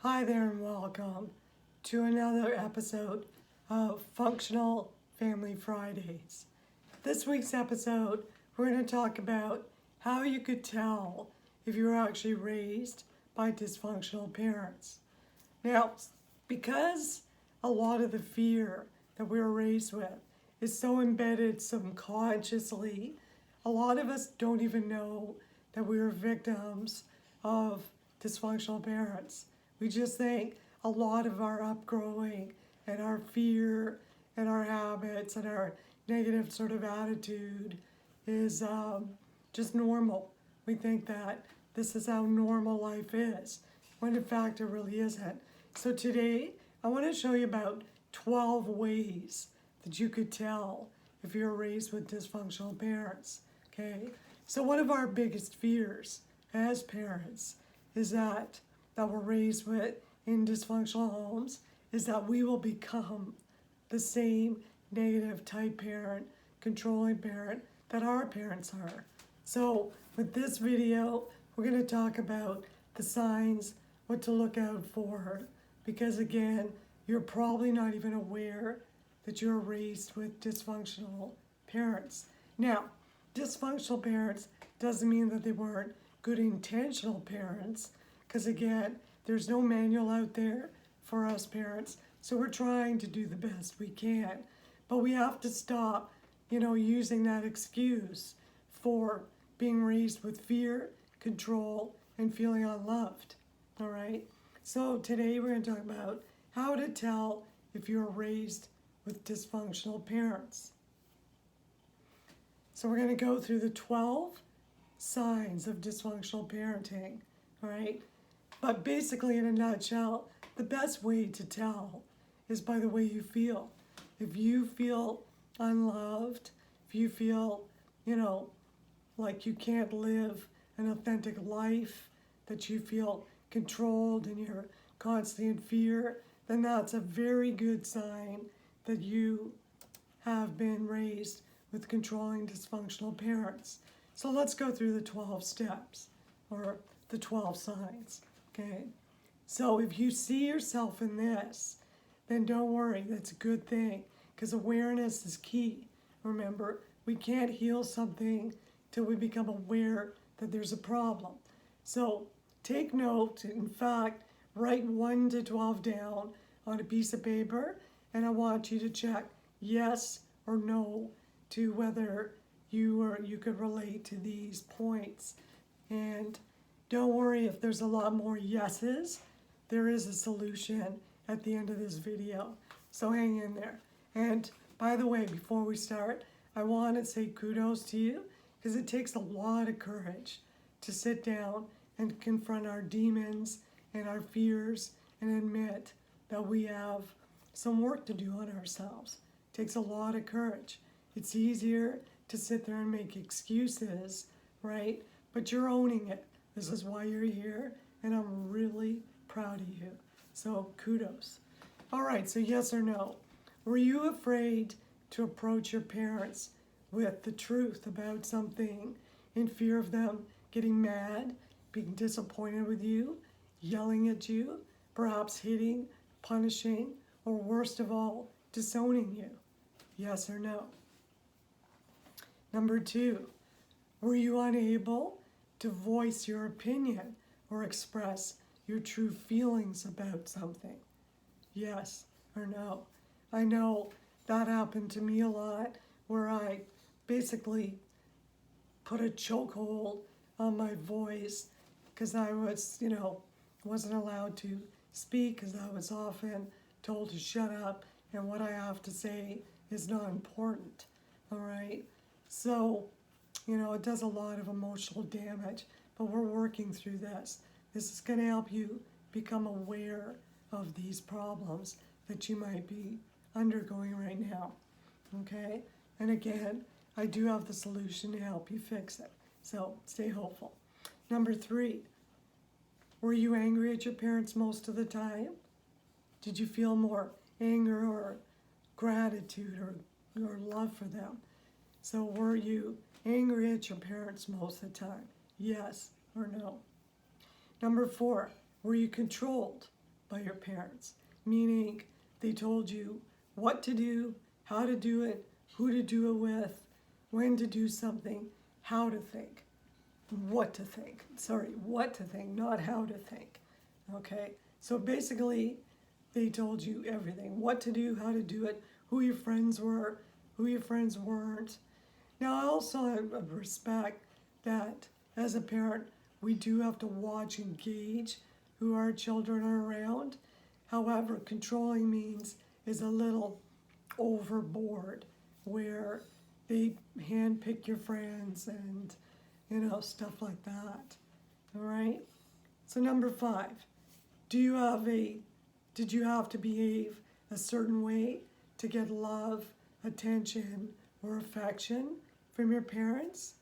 Hi there and welcome to another episode of Functional Family Fridays. This week's episode, we're going to talk about how you could tell if you were actually raised by dysfunctional parents. Now, because a lot of the fear that we were raised with is so embedded subconsciously, a lot of us don't even know that we were victims of dysfunctional parents. We just think a lot of our upgrowing and our fear and our habits and our negative sort of attitude is just normal. We think that this is how normal life is, when in fact it really isn't. So today, I want to show you about 12 ways that you could tell if you're raised with dysfunctional parents, okay? So one of our biggest fears as parents is that we're raised with in dysfunctional homes is that we will become the same negative type parent, controlling parent that our parents are. So with this video, we're going to talk about the signs, what to look out for, because again, you're probably not even aware that you're raised with dysfunctional parents. Now, dysfunctional parents doesn't mean that they weren't good intentional parents, because again, there's no manual out there for us parents, so we're trying to do the best we can. But we have to stop, using that excuse for being raised with fear, control, and feeling unloved. All right? So today we're going to talk about how to tell if you're raised with dysfunctional parents. So we're going to go through the 12 signs of dysfunctional parenting, all right? But basically, in a nutshell, the best way to tell is by the way you feel. If you feel unloved, if you feel, like you can't live an authentic life, that you feel controlled and you're constantly in fear, then that's a very good sign that you have been raised with controlling dysfunctional parents. So let's go through the 12 steps or the 12 signs, okay? So if you see yourself in this, then don't worry, that's a good thing, because awareness is key. Remember, we can't heal something till we become aware that there's a problem. So take note, in fact, write 1 to 12 down on a piece of paper, and I want you to check yes or no to whether you could relate to these points. And don't worry if there's a lot more yeses, there is a solution at the end of this video. So hang in there. And by the way, before we start, I want to say kudos to you, because it takes a lot of courage to sit down and confront our demons and our fears and admit that we have some work to do on ourselves. It takes a lot of courage. It's easier to sit there and make excuses, right? But you're owning it. This is why you're here, and I'm really proud of you. So kudos. All right, so yes or no. Were you afraid to approach your parents with the truth about something in fear of them getting mad, being disappointed with you, yelling at you, perhaps hitting, punishing, or worst of all, disowning you? Yes or no? Number 2, were you unable to voice your opinion or express your true feelings about something? Yes or no? I know that happened to me a lot, where I basically put a chokehold on my voice because I was, wasn't allowed to speak, because I was often told to shut up and what I have to say is not important, all right? So, it does a lot of emotional damage, but we're working through this. This is going to help you become aware of these problems that you might be undergoing right now, okay? And again, I do have the solution to help you fix it, so stay hopeful. Number 3, were you angry at your parents most of the time? Did you feel more anger or gratitude or love for them? So were you angry at your parents most of the time? Yes or no? Number 4, were you controlled? by your parents, meaning they told you what to do, how to do it, who to do it with, when to do something, how to think, what to think. Sorry, what to think, not how to think. Okay? So basically, they told you everything, what to do, how to do it, who your friends were, who your friends weren't. Now, I also have respect that as a parent, we do have to watch and gauge who our children are around. However, controlling means is a little overboard, where they handpick your friends and, stuff like that. All right? So number 5, did you have to behave a certain way to get love, attention, or affection from your parents?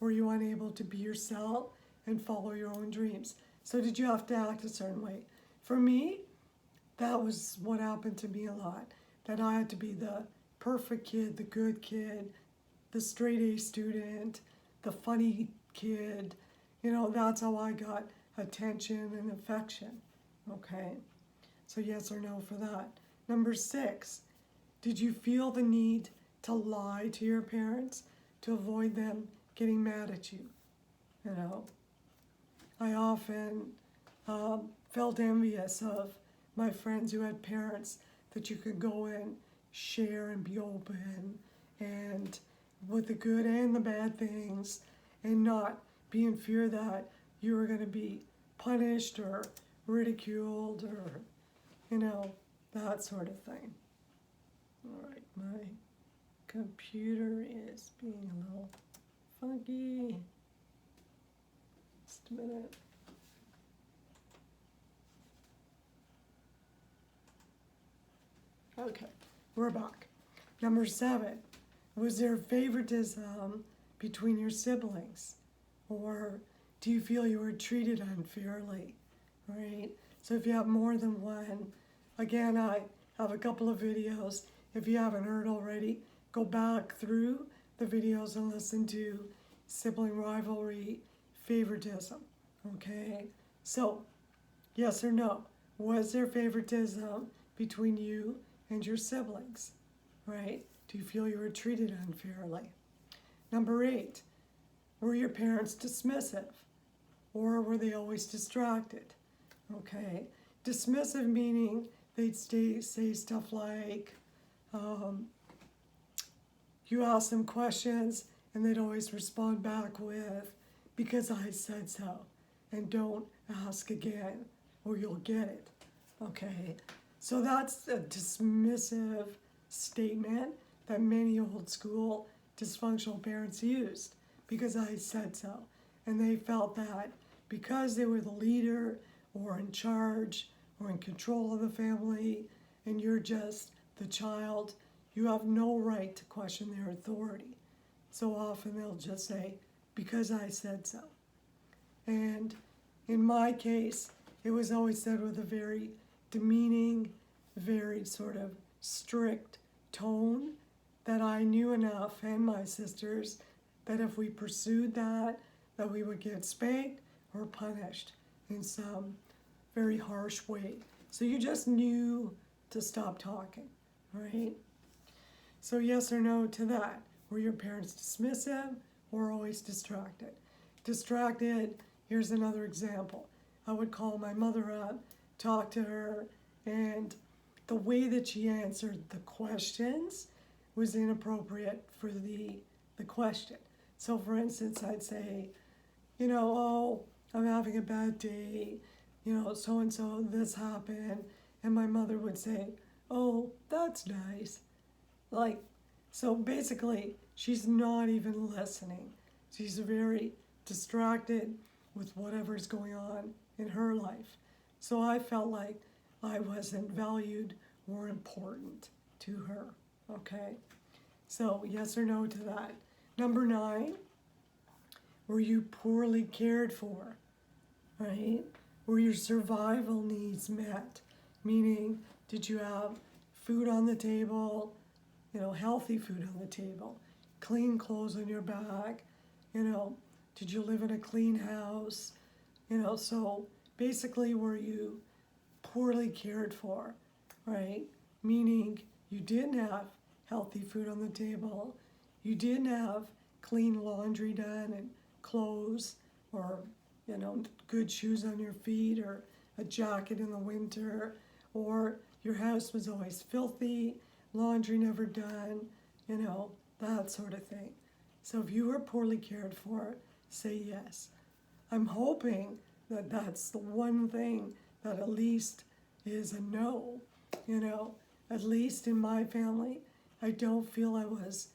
Were you unable to be yourself and follow your own dreams? So did you have to act a certain way? For me, that was what happened to me a lot. That I had to be the perfect kid, the good kid, the straight A student, the funny kid. That's how I got attention and affection. Okay? So yes or no for that. Number 6, did you feel the need to lie to your parents to avoid them getting mad at you? I often felt envious of my friends who had parents that you could go and share and be open and with the good and the bad things, and not be in fear that you were going to be punished or ridiculed or, that sort of thing. All right, my computer is being a little funky. Just a minute. Okay, we're back. Number 7, was there favoritism between your siblings? Or do you feel you were treated unfairly? Right? So if you have more than one, again, I have a couple of videos. If you haven't heard already, go back through the videos and listen to sibling rivalry, favoritism. Okay? So, yes or no? Was there favoritism between you and your siblings? Right? Do you feel you were treated unfairly? Number 8, were your parents dismissive? Or were they always distracted? Okay? Dismissive meaning they'd say stuff like, you ask them questions and they'd always respond back with, because I said so, and don't ask again or you'll get it. Okay? So that's a dismissive statement that many old school dysfunctional parents used, because I said so. And they felt that because they were the leader or in charge or in control of the family, and you're just the child, you have no right to question their authority. So often they'll just say, because I said so. And in my case, it was always said with a very demeaning, very sort of strict tone, that I knew enough, and my sisters, that if we pursued that we would get spanked or punished in some very harsh way. So you just knew to stop talking, right? So yes or no to that? Were your parents dismissive or always distracted? Distracted, here's another example. I would call my mother up, talk to her, and the way that she answered the questions was inappropriate for the question. So for instance, I'd say, oh, I'm having a bad day, so-and-so, this happened. And my mother would say, oh, that's nice. So basically, she's not even listening. She's very distracted with whatever's going on in her life. So I felt like I wasn't valued or important to her, okay? So yes or no to that. Number 9, were you poorly cared for, right? Were your survival needs met? Meaning, did you have food on the table, healthy food on the table, clean clothes on your back, did you live in a clean house? So basically, were you poorly cared for, right? Meaning you didn't have healthy food on the table, you didn't have clean laundry done and clothes, or good shoes on your feet, or a jacket in the winter, or your house was always filthy, laundry never done, that sort of thing. So if you were poorly cared for, say yes. I'm hoping that that's the one thing that at least is a no. At least in my family, I don't feel I was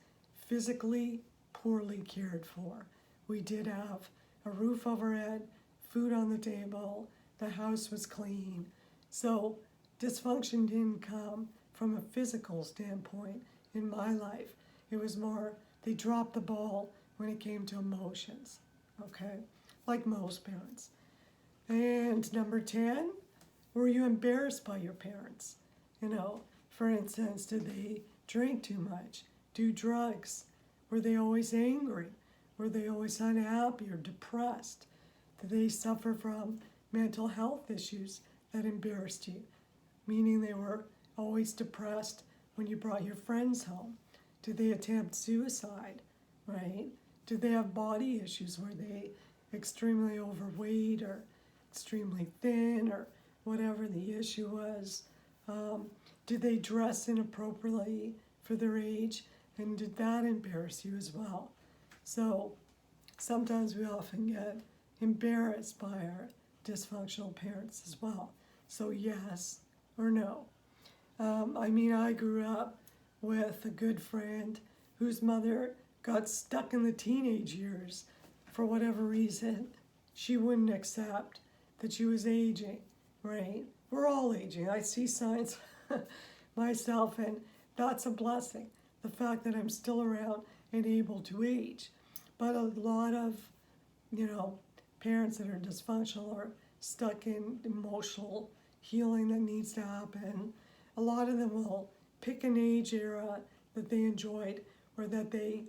physically poorly cared for. We did have a roof overhead, food on the table, the house was clean. So dysfunction didn't come from a physical standpoint in my life. It was more, they dropped the ball when it came to emotions, okay? Like most parents. And number 10, were you embarrassed by your parents? For instance, did they drink too much, do drugs? Were they always angry? Were they always unhappy or depressed? Did they suffer from mental health issues that embarrassed you? Meaning they were always depressed when you brought your friends home. Did they attempt suicide, right? Did they have body issues? Were they extremely overweight or extremely thin, or whatever the issue was? Did they dress inappropriately for their age? And did that embarrass you as well? So sometimes we often get embarrassed by our dysfunctional parents as well. So yes or no. I grew up with a good friend whose mother got stuck in the teenage years for whatever reason. She wouldn't accept that she was aging, right? We're all aging. I see signs myself, and that's a blessing. The fact that I'm still around and able to age. But a lot of, parents that are dysfunctional or stuck in emotional healing that needs to happen. A lot of them will pick an age era that they enjoyed, or that they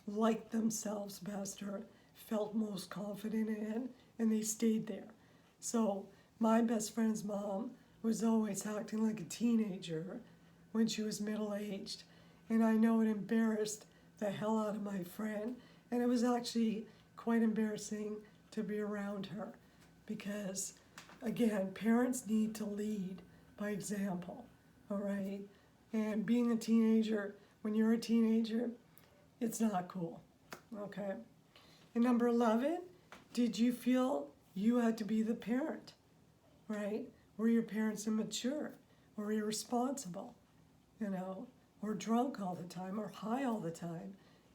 liked themselves best or felt most confident in, and they stayed there. So my best friend's mom was always acting like a teenager when she was middle-aged. And I know it embarrassed the hell out of my friend. And it was actually quite embarrassing to be around her because, again, parents need to lead by example, all right? And being a teenager, when you're a teenager, it's not cool, okay? And number 11, did you feel you had to be the parent, right? Were your parents immature or irresponsible, or drunk all the time or high all the time,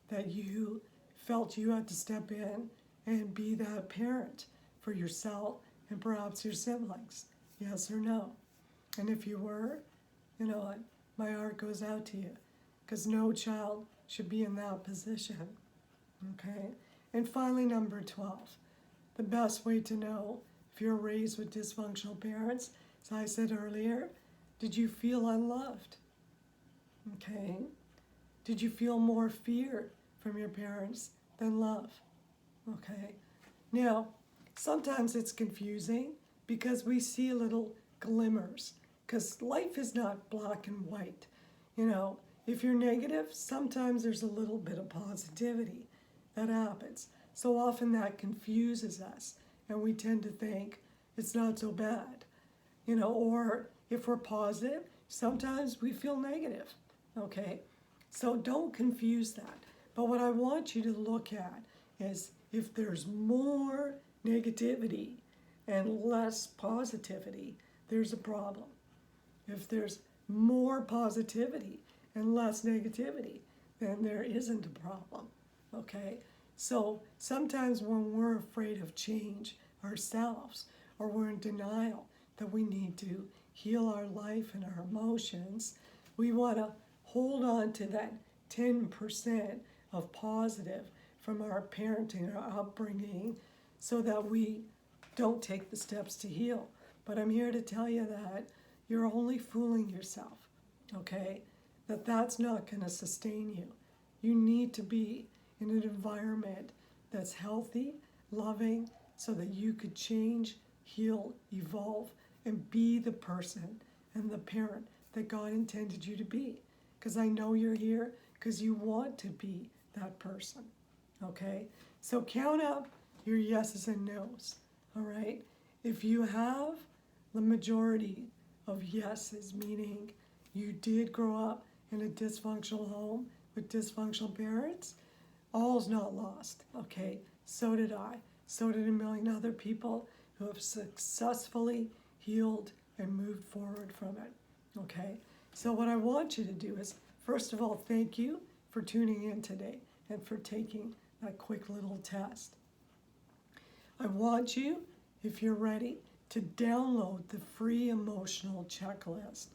that you felt you had to step in and be that parent for yourself and perhaps your siblings? Yes or no? And if you were, my heart goes out to you, because no child should be in that position, okay? And finally, number 12, the best way to know if you're raised with dysfunctional parents, as I said earlier, did you feel unloved? Okay? Did you feel more fear from your parents than love? Okay? Now, sometimes it's confusing because we see little glimmers, because life is not black and white. If you're negative, sometimes there's a little bit of positivity that happens. So often that confuses us, and we tend to think it's not so bad. Or if we're positive, sometimes we feel negative, okay? So don't confuse that. But what I want you to look at is if there's more negativity and less positivity, there's a problem. If there's more positivity and less negativity, then there isn't a problem, okay? So sometimes when we're afraid of change ourselves, or we're in denial that we need to heal our life and our emotions, we want to hold on to that 10% of positive from our parenting, our upbringing, so that we don't take the steps to heal. But I'm here to tell you that you're only fooling yourself, okay? That's not going to sustain you. You need to be in an environment that's healthy, loving, so that you could change, heal, evolve, and be the person and the parent that God intended you to be. Because I know you're here because you want to be that person. Okay? So count up your yeses and nos. All right? If you have the majority of yeses, meaning you did grow up in a dysfunctional home with dysfunctional parents, all's not lost. Okay? So did I. So did a million other people who have successfully healed and moved forward from it. Okay? So what I want you to do is, first of all, thank you for tuning in today and for taking that quick little test. I want you, if you're ready, to download the free emotional checklist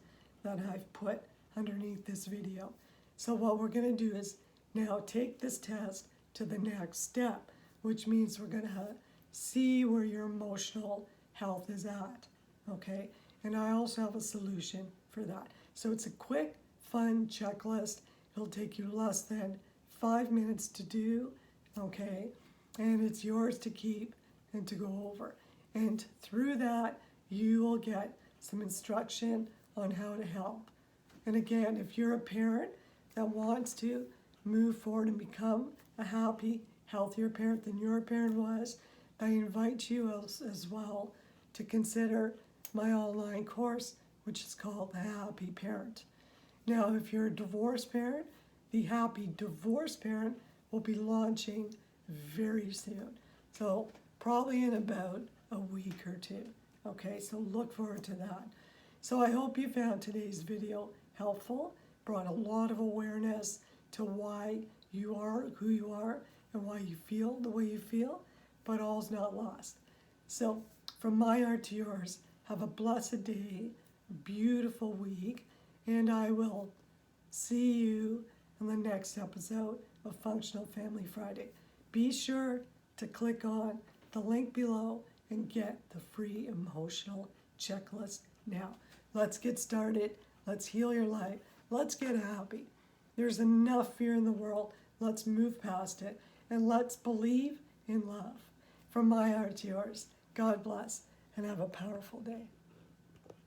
that I've put underneath this video. So what we're going to do is now take this test to the next step, which means we're going to see where your emotional health is at. Okay? And I also have a solution for that. So it's a quick, fun checklist. It'll take you less than 5 minutes to do, okay? And it's yours to keep and to go over. And through that, you will get some instruction on how to help. And again, if you're a parent that wants to move forward and become a happy, healthier parent than your parent was, I invite you as well to consider my online course, which is called The Happy Parent. Now, if you're a divorced parent, the Happy Divorced Parent will be launching very soon. So probably in about a week or two. Okay, so look forward to that. So I hope you found today's video helpful, brought a lot of awareness to why you are who you are and why you feel the way you feel, but all's not lost. So from my heart to yours, have a blessed day, beautiful week, and I will see you in the next episode of Functional Family Friday. Be sure to click on the link below and get the free emotional checklist now. Let's get started. Let's heal your life. Let's get happy. There's enough fear in the world. Let's move past it and let's believe in love. From my heart to yours, God bless and have a powerful day.